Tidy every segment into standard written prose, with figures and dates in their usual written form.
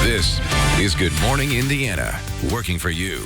This is Good Morning Indiana, working for you.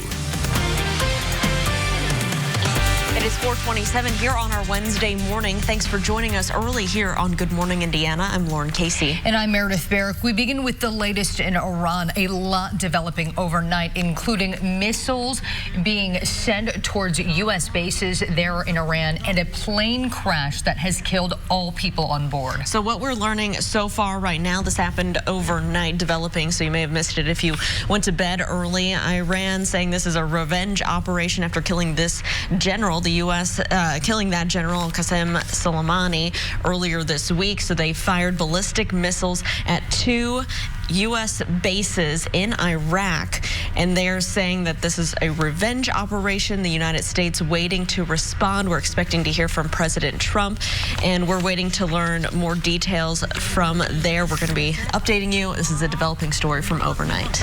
It is 4:27 here on our Wednesday morning. Thanks for joining us early here on Good Morning Indiana. I'm Lauren Casey. And I'm Meredith Barrick. We begin with the latest in Iran. A lot developing overnight, including missiles being sent towards U.S. bases there in Iran and a plane crash that has killed all people on board. So what we're learning so far right now, this happened overnight developing, so you may have missed it if you went to bed early. Iran saying this is a revenge operation after killing this general, the U.S. Killing that General Qasem Soleimani earlier this week. So they fired ballistic missiles at two U.S. bases in Iraq, and they're saying that this is a revenge operation. The United States waiting to respond. We're expecting to hear from President Trump, and we're waiting to learn more details from there. We're going to be updating you. This is a developing story from overnight.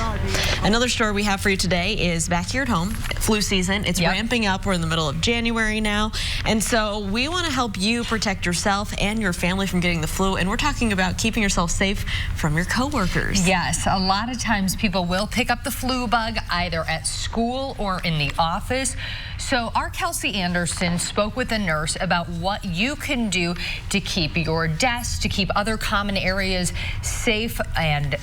Another story we have for you today is back here at home. Flu season. It's ramping up. We're in the middle of January now, and so we want to help you protect yourself and your family from getting the flu, and we're talking about keeping yourself safe from your coworkers. Yes, a lot of times people will pick up the flu bug either at school or in the office. So our Kelsey Anderson spoke with a nurse about what you can do to keep your desk, to keep other common areas safe and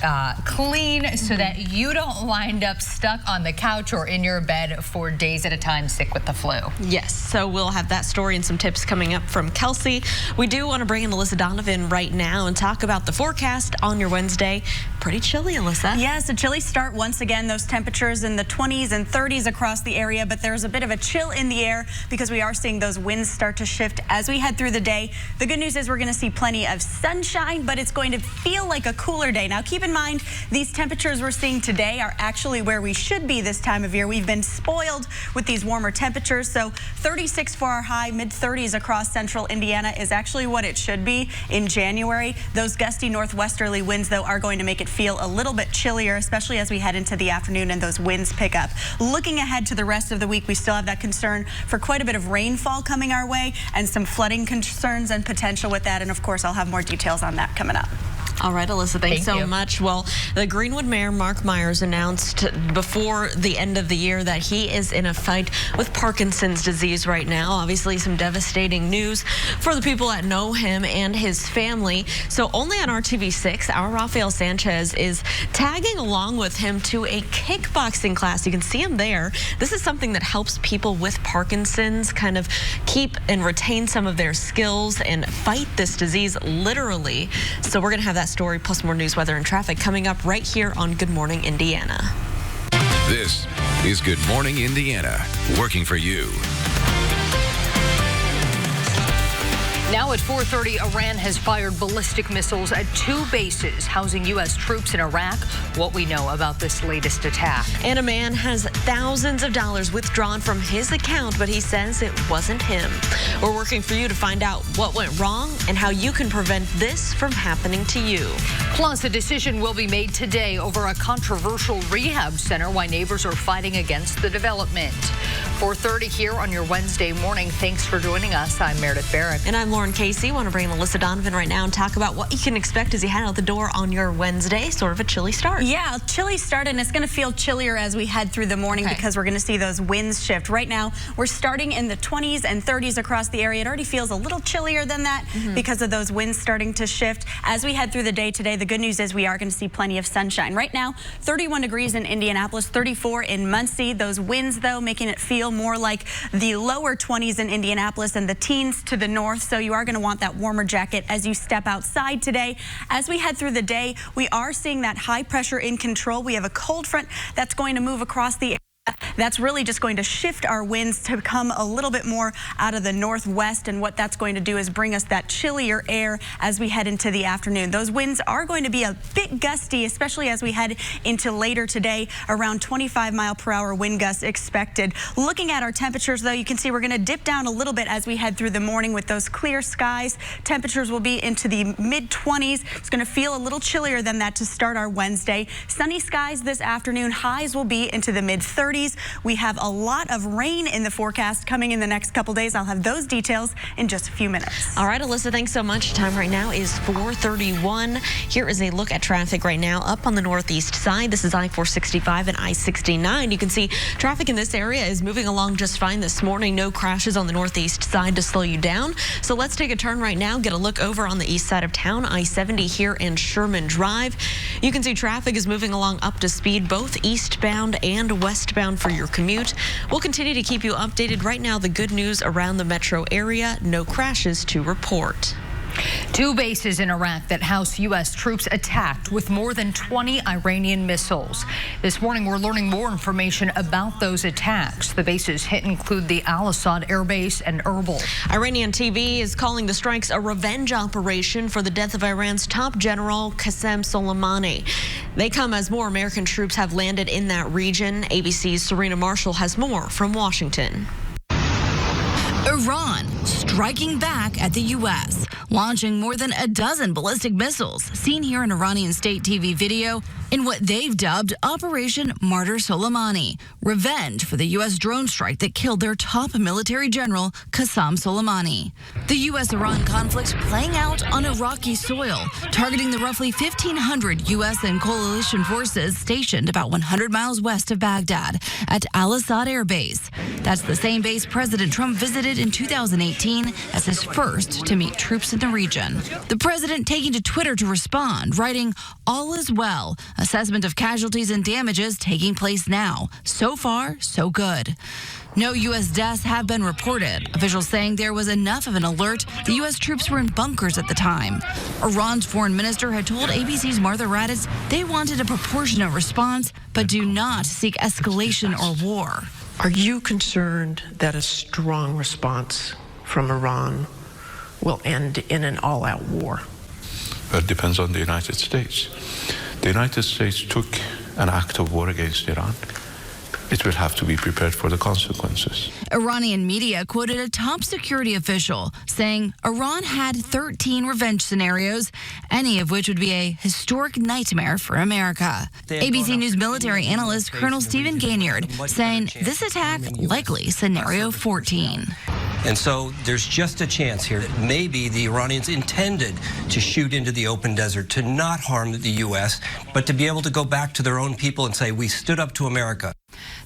clean so that you don't wind up stuck on the couch or in your bed for days at a time sick with the flu. Yes, so we'll have that story and some tips coming up from Kelsey. We do want to bring in Alyssa Donovan right now and talk about the forecast on your Wednesday. Pretty chilly, Alyssa. Yes, a chilly start once again. Those temperatures in the 20s and 30s across the area, but there's a bit of a chill in the air because we are seeing those winds start to shift as we head through the day. The good news is we're going to see plenty of sunshine, but it's going to feel like a cooler day. Now, keep in mind, these temperatures we're seeing today are actually where we should be this time of year. We've been spoiled with these warmer temperatures, so 36 for our high, mid-30s across central Indiana is actually what it should be in January. Those gusty northwesterly winds, though, are going to make it feel a little bit chillier, especially as we head into the afternoon and those winds pick up. Looking ahead to the rest of the week, we still have that concern for quite a bit of rainfall coming our way and some flooding concerns and potential with that. And of course, I'll have more details on that coming up. All right, Alyssa, thanks so much. Well, the Greenwood Mayor, Mark Myers, announced before the end of the year that he is in a fight with Parkinson's disease right now. Obviously, some devastating news for the people that know him and his family. So only on RTV6, our Rafael Sanchez is tagging along with him to a kickboxing class. You can see him there. This is something that helps people with Parkinson's kind of keep and retain some of their skills and fight this disease literally. So we're going to have that story plus more news, weather, and traffic coming up right here on Good Morning Indiana. This is Good Morning Indiana, working for you. Now at 4:30, Iran has fired ballistic missiles at two bases housing U.S. troops in Iraq. What we know about this latest attack. And a man has thousands of dollars withdrawn from his account, but he says it wasn't him. We're working for you to find out what went wrong and how you can prevent this from happening to you. Plus, a decision will be made today over a controversial rehab center, why neighbors are fighting against the development. 4:30 here on your Wednesday morning. Thanks for joining us. I'm Meredith Barrick. And I'm Lauren Casey. Want to bring Alyssa Donovan right now and talk about what you can expect as you head out the door on your Wednesday. Sort of a chilly start. Yeah, chilly start, and it's going to feel chillier as we head through the morning because we're going to see those winds shift. Right now, we're starting in the 20s and 30s across the area. It already feels a little chillier than that because of those winds starting to shift. As we head through the day today, the good news is we are going to see plenty of sunshine. Right now, 31 degrees in Indianapolis, 34 in Muncie. Those winds, though, making it feel more like the lower 20s in Indianapolis and the teens to the north. So you are going to want that warmer jacket as you step outside today. As we head through the day, we are seeing that high pressure in control. We have a cold front that's going to move across the area. That's really just going to shift our winds to come a little bit more out of the northwest, and what that's going to do is bring us that chillier air as we head into the afternoon. Those winds are going to be a bit gusty, especially as we head into later today. Around 25-mile-per-hour wind gusts expected. Looking at our temperatures, though, you can see we're going to dip down a little bit as we head through the morning with those clear skies. Temperatures will be into the mid-20s. It's going to feel a little chillier than that to start our Wednesday. Sunny skies this afternoon. Highs will be into the mid-30s. We have a lot of rain in the forecast coming in the next couple days. I'll have those details in just a few minutes. All right, Alyssa, thanks so much. Time right now is 4:31. Here is a look at traffic right now up on the northeast side. This is I-465 and I-69. You can see traffic in this area is moving along just fine this morning. No crashes on the northeast side to slow you down. So let's take a turn right now, get a look over on the east side of town, I-70 here and Sherman Drive. You can see traffic is moving along up to speed, both eastbound and westbound for your commute. We'll continue to keep you updated. Right now, the good news around the metro area, no crashes to report. 2 bases in Iraq that house U.S. troops attacked with more than 20 Iranian missiles. This morning, we're learning more information about those attacks. The bases hit include the Al-Assad Air Base and Erbil. Iranian TV is calling the strikes a revenge operation for the death of Iran's top general, Qasem Soleimani. They come as more American troops have landed in that region. ABC's Serena Marshall has more from Washington. Iran striking back at the U.S., launching more than a dozen ballistic missiles, seen here in Iranian state TV video in what they've dubbed Operation Martyr Soleimani, revenge for the U.S. drone strike that killed their top military general, Qasem Soleimani. The U.S.-Iran conflict playing out on Iraqi soil, targeting the roughly 1,500 U.S. and coalition forces stationed about 100 miles west of Baghdad at Al-Assad Air Base. That's the same base President Trump visited in 2018 as his first to meet troops in the region. The president taking to Twitter to respond, writing, "All is well. Assessment of casualties and damages taking place now. So far, so good." No U.S. deaths have been reported. Officials saying there was enough of an alert. The U.S. troops were in bunkers at the time. Iran's foreign minister had told ABC's Martha Raddatz they wanted a proportionate response, but do not seek escalation or war. Are you concerned that a strong response from Iran will end in an all-out war? It depends on the United States. The United States took an act of war against Iran. It will have to be prepared for the consequences. Iranian media quoted a top security official saying Iran had 13 revenge scenarios, any of which would be a historic nightmare for America. ABC News military analyst Colonel Stephen Gaignard saying this attack likely scenario 14. And so there's just a chance here that maybe the Iranians intended to shoot into the open desert, to not harm the U.S., but to be able to go back to their own people and say, we stood up to America.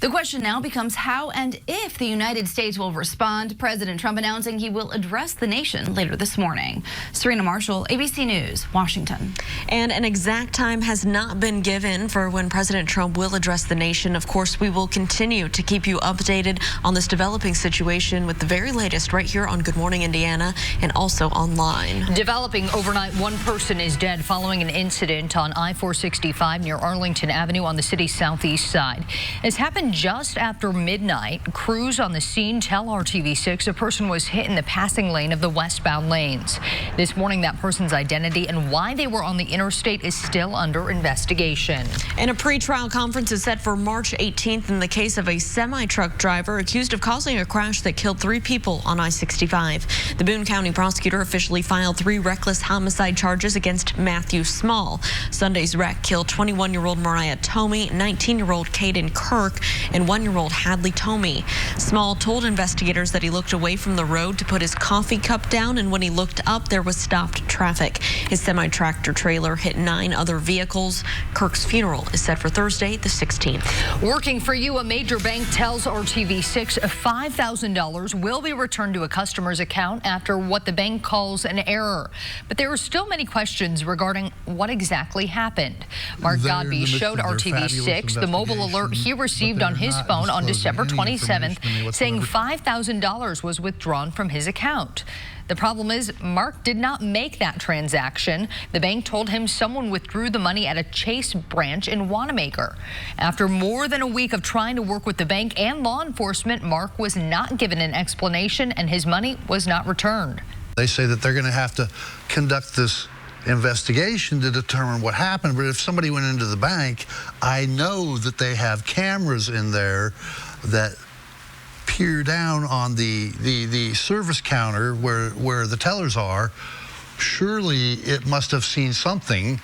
The question now becomes how and if the United States will respond. President Trump announcing he will address the nation later this morning. Serena Marshall, ABC News, Washington. And an exact time has not been given for when President Trump will address the nation. Of course, we will continue to keep you updated on this developing situation with the very latest right here on Good Morning Indiana and also online. Developing overnight, one person is dead following an incident on I-465 near Arlington Avenue on the city's southeast side. It's happened just after midnight. Crews on the scene tell RTV6 a person was hit in the passing lane of the westbound lanes. This morning, that person's identity and why they were on the interstate is still under investigation. And a pretrial conference is set for March 18th in the case of a semi-truck driver accused of causing a crash that killed 3 people on I-65. The Boone County prosecutor officially filed 3 reckless homicide charges against Matthew Small. Sunday's wreck killed 21-year-old Mariah Tomey, 19-year-old Caden Kirk, and 1-year-old Hadley Tomey. Small told investigators that he looked away from the road to put his coffee cup down, and when he looked up, there was stopped traffic. His semi-tractor trailer hit 9 other vehicles. Kirk's funeral is set for Thursday, the 16th. Working for you, a major bank tells RTV6 $5,000 will be returned to a customer's account after what the bank calls an error. But there are still many questions regarding what exactly happened. Mark Godby showed RTV6 the mobile alert he received on his phone on December 27th, saying $5,000 was withdrawn from his account. The problem is Mark did not make that transaction. The bank told him someone withdrew the money at a Chase branch in Wanamaker. After more than a week of trying to work with the bank and law enforcement, Mark was not given an explanation and his money was not returned. They say that they're going to have to conduct this investigation to determine what happened, but if somebody went into the bank, I know that they have cameras in there that peer down on the service counter where the tellers are. Surely it must have seen something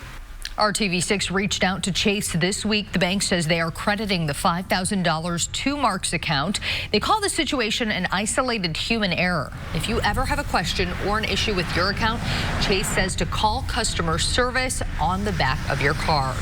RTV6 reached out to Chase this week. The bank says they are crediting the $5,000 to Mark's account. They call the situation an isolated human error. If you ever have a question or an issue with your account, Chase says to call customer service on the back of your card.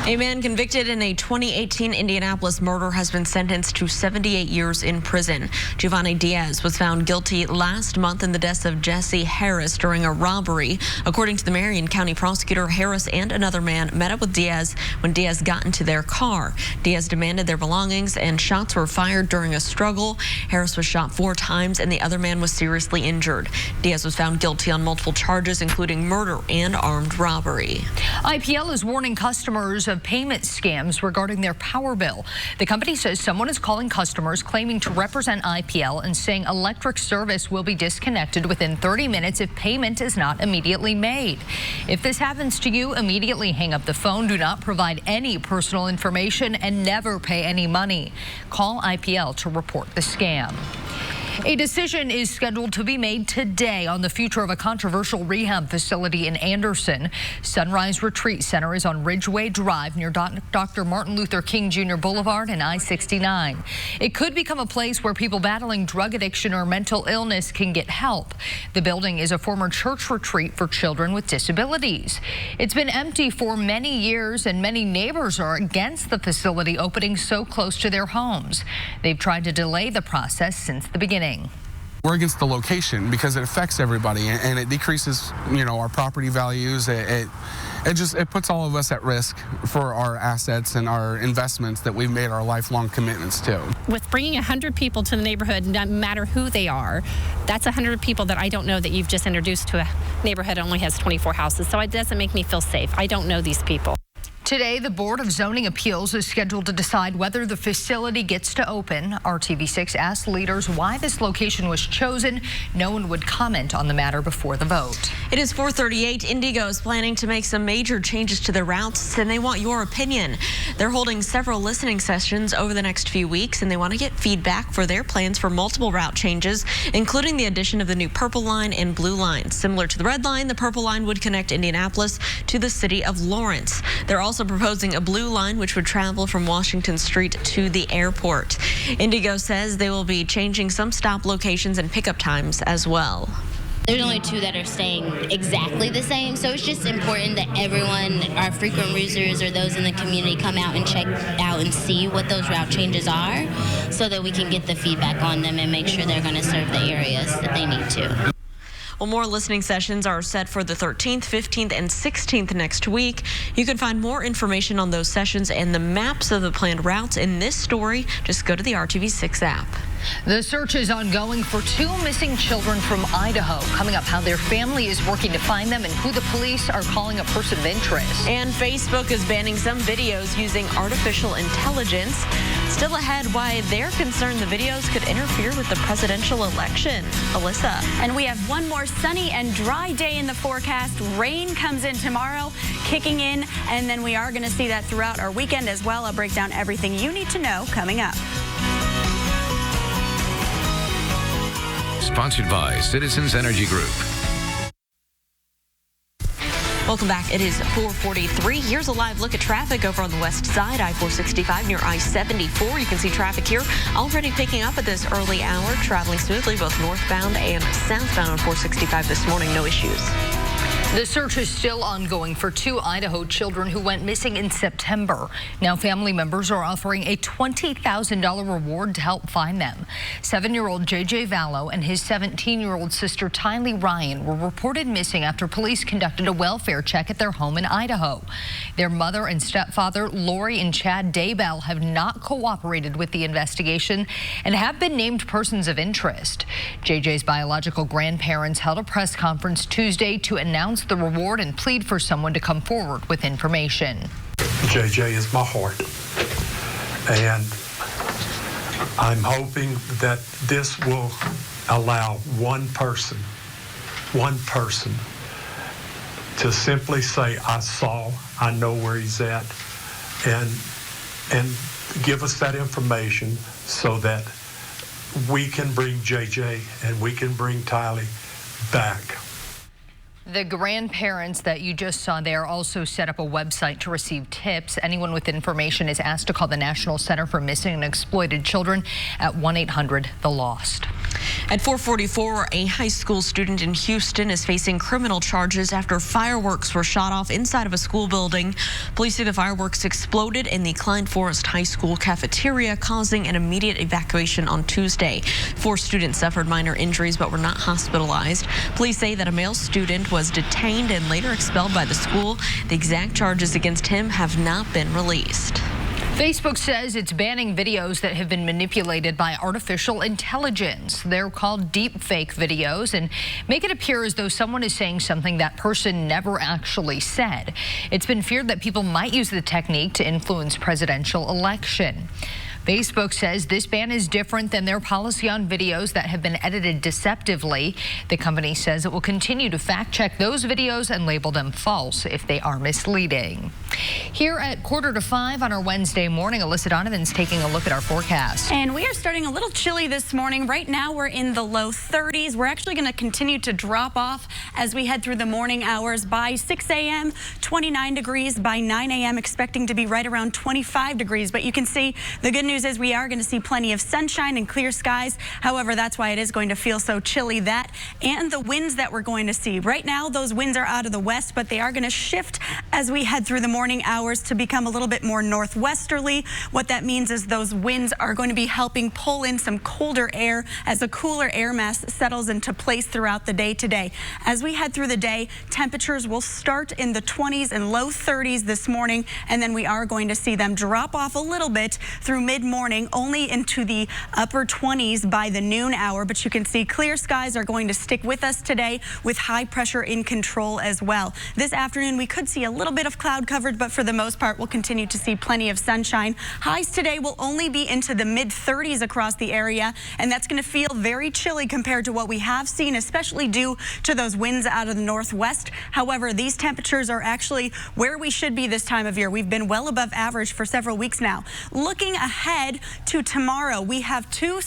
A man convicted in a 2018 Indianapolis murder has been sentenced to 78 years in prison. Giovanni Diaz was found guilty last month in the deaths of Jesse Harris during a robbery. According to the Marion County prosecutor, Harris and another man met up with Diaz when Diaz got into their car. Diaz demanded their belongings and shots were fired during a struggle. Harris was shot 4 times and the other man was seriously injured. Diaz was found guilty on multiple charges, including murder and armed robbery. IPL is warning customers of payment scams regarding their power bill. The company says someone is calling customers claiming to represent IPL and saying electric service will be disconnected within 30 minutes if payment is not immediately made. If this happens to you, immediately hang up the phone. Do not provide any personal information and never pay any money. Call IPL to report the scam. A decision is scheduled to be made today on the future of a controversial rehab facility in Anderson. Sunrise Retreat Center is on Ridgeway Drive near Dr. Martin Luther King Jr. Boulevard and I-69. It could become a place where people battling drug addiction or mental illness can get help. The building is a former church retreat for children with disabilities. It's been empty for many years, and many neighbors are against the facility opening so close to their homes. They've tried to delay the process since the beginning. We're against the location because it affects everybody and it decreases, our property values. It puts all of us at risk for our assets and our investments that we've made our lifelong commitments to. With bringing 100 people to the neighborhood, no matter who they are, that's 100 people that I don't know that you've just introduced to a neighborhood that only has 24 houses. So it doesn't make me feel safe. I don't know these people. Today, the Board of Zoning Appeals is scheduled to decide whether the facility gets to open. RTV6 asked leaders why this location was chosen. No one would comment on the matter before the vote. It is 4:38. Indigo is planning to make some major changes to their routes, and they want your opinion. They're holding several listening sessions over the next few weeks, and they want to get feedback for their plans for multiple route changes, including the addition of the new Purple Line and Blue Line. Similar to the Red Line, the Purple Line would connect Indianapolis to the city of Lawrence. They're also proposing a Blue Line, which would travel from Washington Street to the airport. Indigo says they will be changing some stop locations and pickup times as well. There's only 2 that are staying exactly the same, so it's just important that everyone, our frequent users or those in the community, come out and check out and see what those route changes are so that we can get the feedback on them and make sure they're going to serve the areas that they need to. Well, more listening sessions are set for the 13th, 15th, and 16th next week. You can find more information on those sessions and the maps of the planned routes in this story. Just go to the RTV6 app. The search is ongoing for 2 missing children from Idaho. Coming up, how their family is working to find them and who the police are calling a person of interest. And Facebook is banning some videos using artificial intelligence. Still ahead, why they're concerned the videos could interfere with the presidential election. Alyssa. And we have one more sunny and dry day in the forecast. Rain comes in tomorrow, kicking in, and then we are going to see that throughout our weekend as well. I'll break down everything you need to know coming up. Sponsored by Citizens Energy Group. Welcome back. It is 4:43. Here's a live look at traffic over on the west side, I-465 near I-74. You can see traffic here already picking up at this early hour, traveling smoothly both northbound and southbound on 465 this morning. No issues. The search is still ongoing for 2 Idaho children who went missing in September. Now family members are offering a $20,000 reward to help find them. 7-year-old J.J. Vallow and his 17-year-old sister Tylee Ryan were reported missing after police conducted a welfare check at their home in Idaho. Their mother and stepfather, Lori and Chad Daybell, have not cooperated with the investigation and have been named persons of interest. J.J.'s biological grandparents held a press conference Tuesday to announce the reward and plead for someone to come forward with information. JJ is my heart, and I'm hoping that this will allow one person to simply say, I know where he's at, and give us that information so that we can bring JJ and we can bring Tylee back. The grandparents that you just saw there also set up a website to receive tips. Anyone with information is asked to call the National Center for Missing and Exploited Children at 1-800-THE-LOST. At 4:44, a high school student in Houston is facing criminal charges after fireworks were shot off inside of a school building. Police say the fireworks exploded in the Klein Forest High School cafeteria, causing an immediate evacuation on Tuesday. 4 students suffered minor injuries but were not hospitalized. Police say that a male student was detained and later expelled by the school. The exact charges against him have not been released. Facebook says it's banning videos that have been manipulated by artificial intelligence. They're called deepfake videos and make it appear as though someone is saying something that person never actually said. It's been feared that people might use the technique to influence presidential election. Facebook says this ban is different than their policy on videos that have been edited deceptively. The company says it will continue to fact check those videos and label them false if they are misleading. Here at 4:45 on our Wednesday morning, Alyssa Donovan's taking a look at our forecast. And we are starting a little chilly this morning. Right now we're in the low 30s. We're actually going to continue to drop off as we head through the morning hours. By 6 a.m., 29 degrees. By 9 a.m., expecting to be right around 25 degrees. But you can see the good news is we are going to see plenty of sunshine and clear skies. However, that's why it is going to feel so chilly. That and the winds that we're going to see. Right now, those winds are out of the west, but they are going to shift as we head through the morning hours to become a little bit more northwesterly. What that means is those winds are going to be helping pull in some colder air as a cooler air mass settles into place throughout the day today. As we head through the day, temperatures will start in the 20s and low 30s this morning, and then we are going to see them drop off a little bit through mid-morning, only into the upper 20s by the noon hour. But you can see clear skies are going to stick with us today with high pressure in control as well. This afternoon, we could see a little bit of cloud coverage, but for the most part, we'll continue to see plenty of sunshine. Highs today will only be into the mid-30s across the area, and that's going to feel very chilly compared to what we have seen, especially due to those winds out of the northwest. However, these temperatures are actually where we should be this time of year. We've been well above average for several weeks now. Looking ahead to tomorrow, we have 2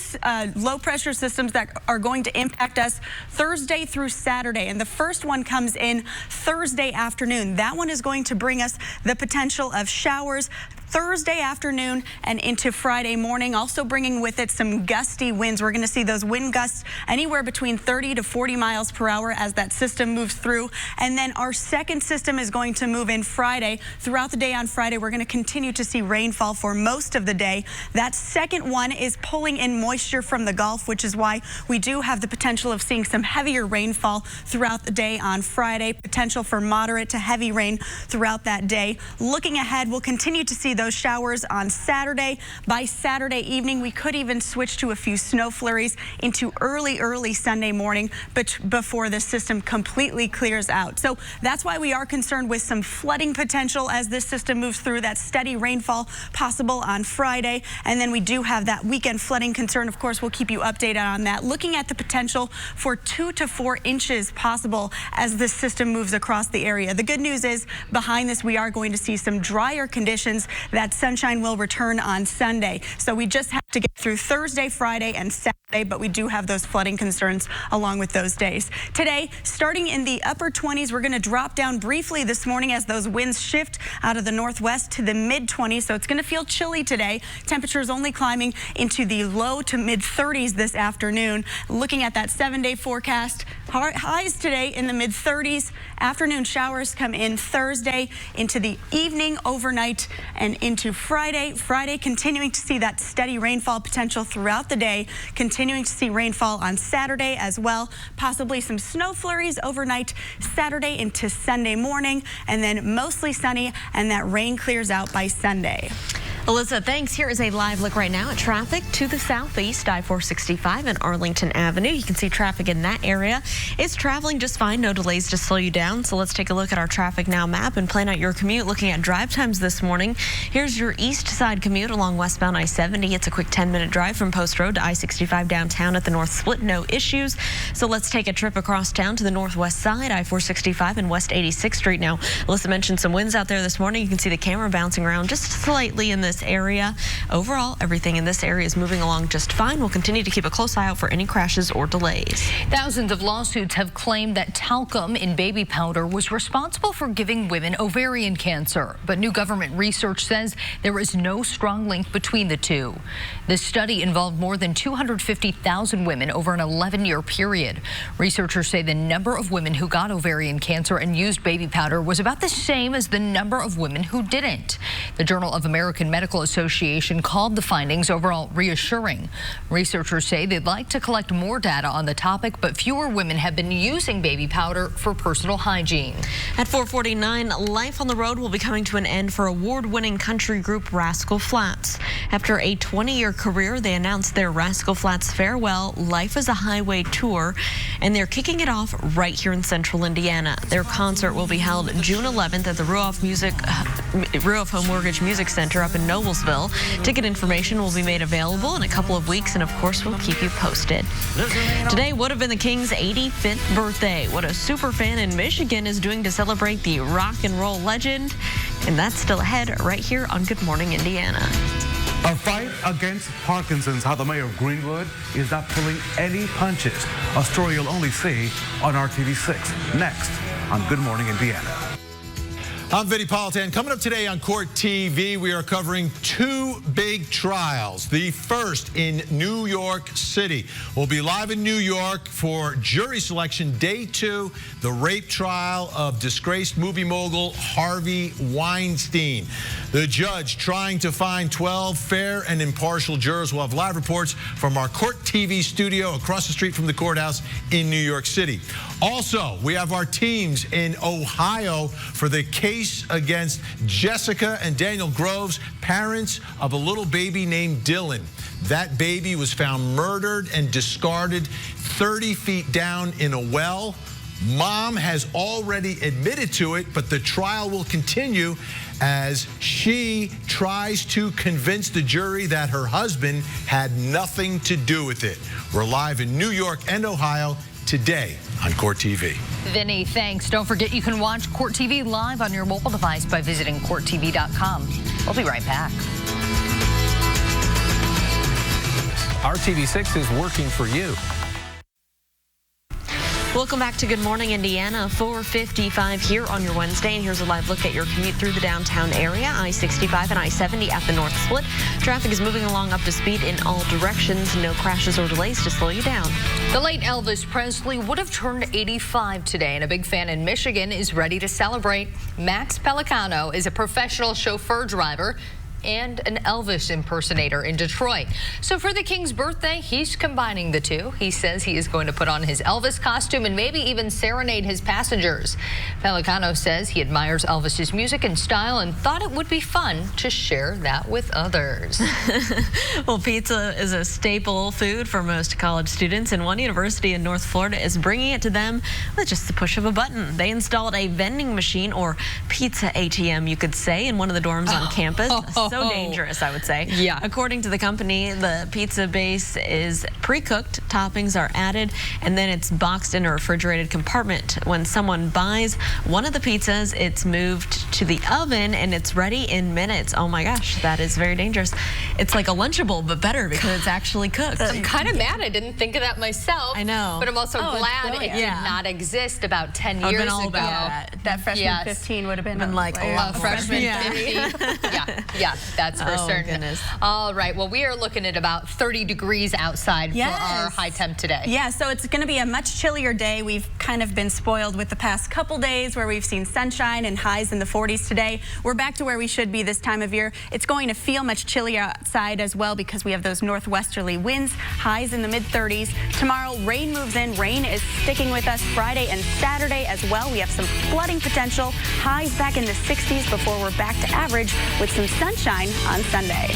low pressure systems that are going to impact us Thursday through Saturday, and the first one comes in Thursday afternoon. That one is going to bring us the potential of showers Thursday afternoon and into Friday morning, also bringing with it some gusty winds. We're going to see those wind gusts anywhere between 30 to 40 miles per hour as that system moves through. And then our second system is going to move in Friday. Throughout the day on Friday, we're going to continue to see rainfall for most of the day. That second one is pulling in moisture from the Gulf, which is why we do have the potential of seeing some heavier rainfall throughout the day on Friday. Potential for moderate to heavy rain throughout that day. Looking ahead, we'll continue to see those showers on Saturday. By Saturday evening, we could even switch to a few snow flurries into early Sunday morning, but before the system completely clears out. So that's why we are concerned with some flooding potential as this system moves through. That steady rainfall possible on Friday. And then we do have that weekend flooding concern. Of course, we'll keep you updated on that. Looking at the potential for 2 to 4 inches possible as this system moves across the area. The good news is behind this, we are going to see some drier conditions. That sunshine will return on Sunday. So we just have to get through Thursday, Friday, and Saturday, but we do have those flooding concerns along with those days. Today, starting in the upper 20s, we're going to drop down briefly this morning as those winds shift out of the northwest to the mid-20s. So it's going to feel chilly today. Temperatures only climbing into the low to mid-30s this afternoon. Looking at that 7-day forecast, highs today in the mid-30s. Afternoon showers come in Thursday into the evening, overnight, and into Friday. Friday, continuing to see that steady rainfall potential throughout the day. Continuing to see rainfall on Saturday as well. Possibly some snow flurries overnight Saturday into Sunday morning. And then mostly sunny, and that rain clears out by Sunday. Alyssa, thanks. Here is a live look right now at traffic to the southeast, I-465 and Arlington Avenue. You can see traffic in that area. It's traveling just fine. No delays to slow you down. So let's take a look at our traffic now map and plan out your commute. Looking at drive times this morning. Here's your east side commute along westbound I-70. It's a quick 10-minute drive from Post Road to I-65 downtown at the North Split. No issues. So let's take a trip across town to the northwest side, I-465 and West 86th Street. Now, Alyssa mentioned some winds out there this morning. You can see the camera bouncing around just slightly in the this area. Overall, everything in this area is moving along just fine. We'll continue to keep a close eye out for any crashes or delays. Thousands of lawsuits have claimed that talcum in baby powder was responsible for giving women ovarian cancer. But new government research says there is no strong link between the two. This study involved more than 250,000 women over an 11-year period. Researchers say the number of women who got ovarian cancer and used baby powder was about the same as the number of women who didn't. The Journal of American Medical Association called the findings overall reassuring. Researchers say they'd like to collect more data on the topic, but fewer women have been using baby powder for personal hygiene. At 4:49, life on the road will be coming to an end for award-winning country group Rascal Flatts. After a 20-year career, they announced their Rascal Flatts Farewell Life as a Highway tour, and they're kicking it off right here in central Indiana. Their concert will be held June 11th at the Ruoff Home Mortgage Music Center up in Noblesville. Ticket information will be made available in a couple of weeks, and of course, we'll keep you posted. Today would have been the King's 85th birthday. What a super fan in Michigan is doing to celebrate the rock and roll legend, and that's still ahead right here on Good Morning Indiana. A fight against Parkinson's, how the mayor of Greenwood is not pulling any punches. A story you'll only see on RTV6. Next on Good Morning Indiana. I'm Vinny Politan. Coming up today on Court TV, we are covering two big trials. The first in New York City. We'll be live in New York for jury selection day 2, the rape trial of disgraced movie mogul Harvey Weinstein. The judge trying to find 12 fair and impartial jurors. We'll have live reports from our Court TV studio across the street from the courthouse in New York City. Also, we have our teams in Ohio for the case against Jessica and Daniel Groves, parents of a little baby named Dylan. That baby was found murdered and discarded 30 feet down in a well. Mom has already admitted to it, but the trial will continue as she tries to convince the jury that her husband had nothing to do with it. We're live in New York and Ohio today on Court TV. Vinny, thanks. Don't forget you can watch Court TV live on your mobile device by visiting courttv.com. We'll be right back. RTV6 is working for you. Welcome back to Good Morning Indiana. 4:55 here on your Wednesday, and here's a live look at your commute through the downtown area. I-65 and I-70 at the North Split. Traffic is moving along up to speed in all directions. No crashes or delays to slow you down. The late Elvis Presley would have turned 85 today, and a big fan in Michigan is ready to celebrate. Max Pelicano is a professional chauffeur driver and an Elvis impersonator in Detroit. So for the King's birthday, he's combining the two. He says he is going to put on his Elvis costume and maybe even serenade his passengers. Pelicano says he admires Elvis's music and style and thought it would be fun to share that with others. Well, pizza is a staple food for most college students, and one university in North Florida is bringing it to them with just the push of a button. They installed a vending machine, or pizza ATM, you could say, in one of the dorms on campus. So dangerous, I would say. Yeah. According to the company, the pizza base is pre-cooked, toppings are added, and then it's boxed in a refrigerated compartment. When someone buys one of the pizzas, it's moved to the oven and it's ready in minutes. Oh my gosh, that is very dangerous. It's like a Lunchable, but better because it's actually cooked. I'm kind of mad I didn't think of that myself. I know. But I'm also glad it did not exist about 10 years been all ago. about That freshman 15 would have been like a freshman 50. Yeah, that's for certain. Goodness. All right, well, we are looking at about 30 degrees outside for our high temp today. Yeah, so it's going to be a much chillier day. We've kind of been spoiled with the past couple days where we've seen sunshine and highs in the 40s today. We're back to where we should be this time of year. It's going to feel much chillier outside as well because we have those northwesterly winds, highs in the mid-30s. Tomorrow, rain moves in. Rain is sticking with us Friday and Saturday as well. We have some flooding potential, highs back in the 60s before we're back to average with some sunshine on Sunday.